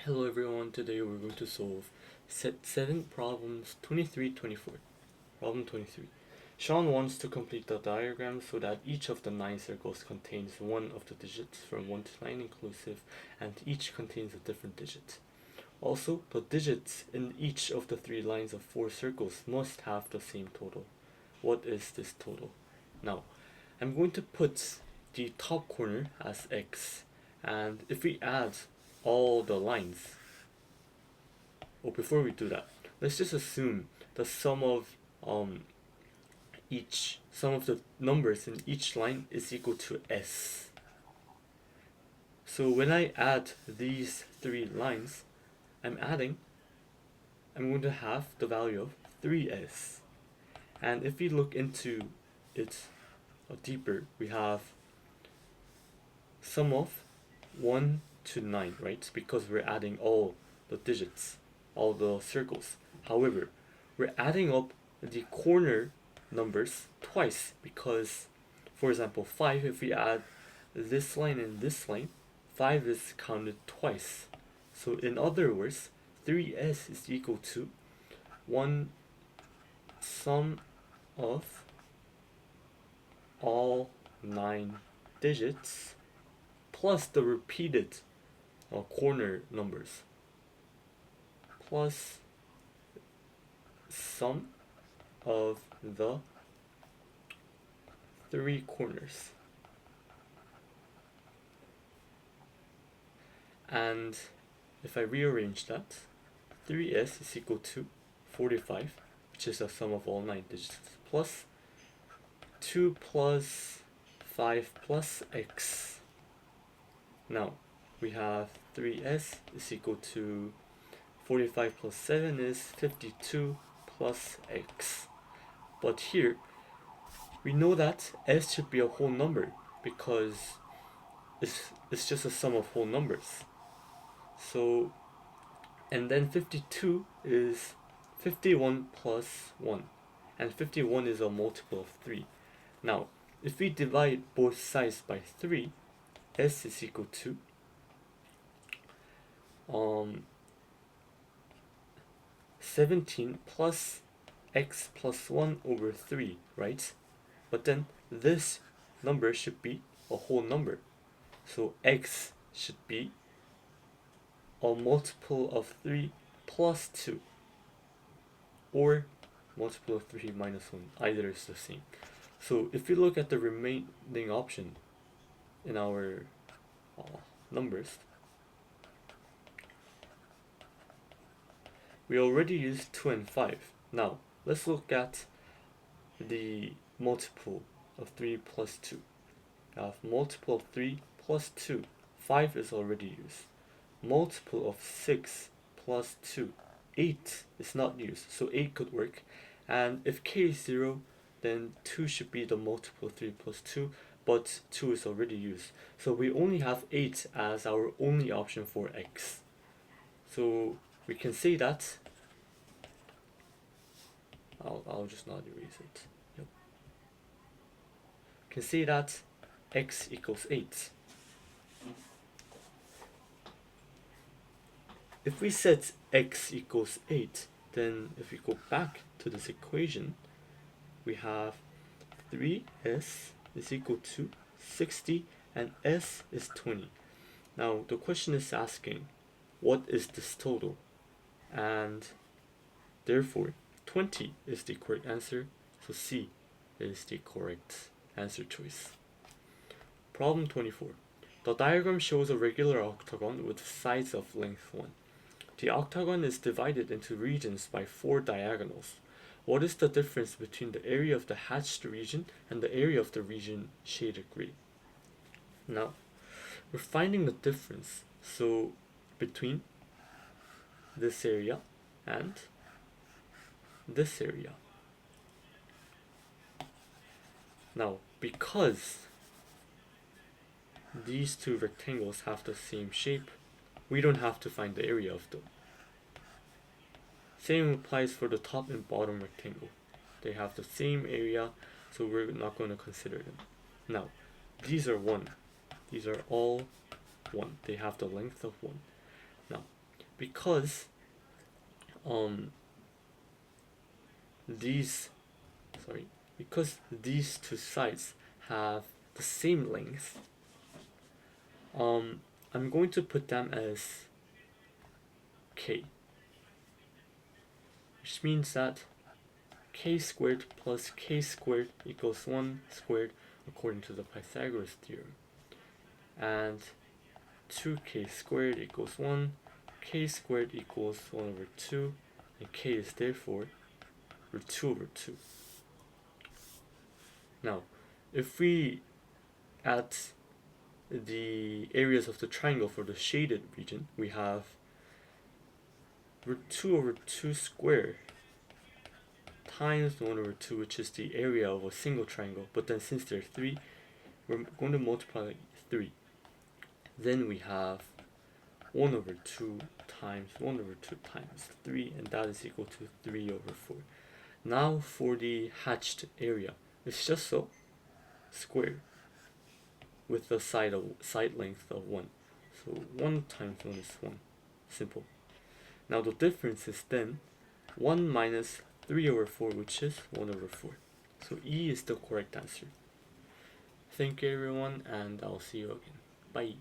Hello everyone, today we're going to solve set 7 problems 23-24. Problem 23. Sean wants to complete the diagram so that each of the 9 circles contains one of the digits from 1 to 9 inclusive, and each contains a different digit. Also, the digits in each of the 3 lines of 4 circles must have the same total. What is this total? Now, I'm going to put the top corner as x, and if we add all the lines, before we do that, let's just assume the sum of the numbers in each line is equal to s. So when I add these 3 lines, I'm going to have the value of 3s. And if we look into it deeper, we have sum of 1 to 9, right? Because we're adding all the digits, all the circles. However, we're adding up the corner numbers twice because, for example, 5, if we add this line and this line, 5 is counted twice. So in other words, 3s is equal to 1 sum of all 9 digits plus the repeated corner numbers plus sum of the 3 corners. And if I rearrange that, 3s is equal to 45, which is the sum of all 9 digits, plus 2 plus 5 plus x. Now, we have 3s is equal to 45 plus 7 is 52 plus x. But here, we know that s should be a whole number because it's just a sum of whole numbers. So, and then 52 is 51 plus 1. And 51 is a multiple of 3. Now, if we divide both sides by 3, s is equal to 17 plus x plus 1 over 3, right? But then this number should be a whole number. So x should be a multiple of 3 plus 2, or multiple of 3 minus 1. Either is the same. So if you look at the remaining option in our numbers, we already used 2 and 5. Now, let's look at the multiple of 3 plus 2. We have multiple of 3 plus 2. 5 is already used. Multiple of 6 plus 2. 8 is not used, so 8 could work. And if k is 0, then 2 should be the multiple of 3 plus 2, but 2 is already used. So we only have 8 as our only option for x. So we can say that, I'll just not erase it. Yep. We can say that x equals 8. If we set x equals 8, then if we go back to this equation, we have 3s is equal to 60 and s is 20. Now the question is asking, what is this total? And therefore 20 is the correct answer, so C is the correct answer choice. Problem 24. The diagram shows a regular octagon with sides of length 1. The octagon is divided into regions by 4 diagonals. What is the difference between the area of the hatched region and the area of the region shaded gray? Now, we're finding the difference, so between this area and this area. Now, because these 2 rectangles have the same shape, we don't have to find the area of them. Same applies for the top and bottom rectangle. They have the same area, so we're not going to consider them. Now, these are 1. These are all 1. They have the length of 1. Now, because these because these two sides have the same length, I'm going to put them as k, which means that k squared plus k squared equals 1 squared according to the Pythagoras theorem, and 2k squared equals 1, k squared equals 1 over 2, and k is therefore root 2 over 2. Now, if we add the areas of the triangle for the shaded region, we have root 2 over 2 squared times 1 over 2, which is the area of a single triangle, but then since there are 3, we're going to multiply 3. Then we have 1 over 2 times 1 over 2 times 3, and that is equal to 3 over 4. Now for the hatched area, it's just so squared with the side length of 1. So 1 times 1 is 1. Simple. Now the difference is then 1 minus 3 over 4, which is 1 over 4. So E is the correct answer. Thank you everyone, and I'll see you again. Bye.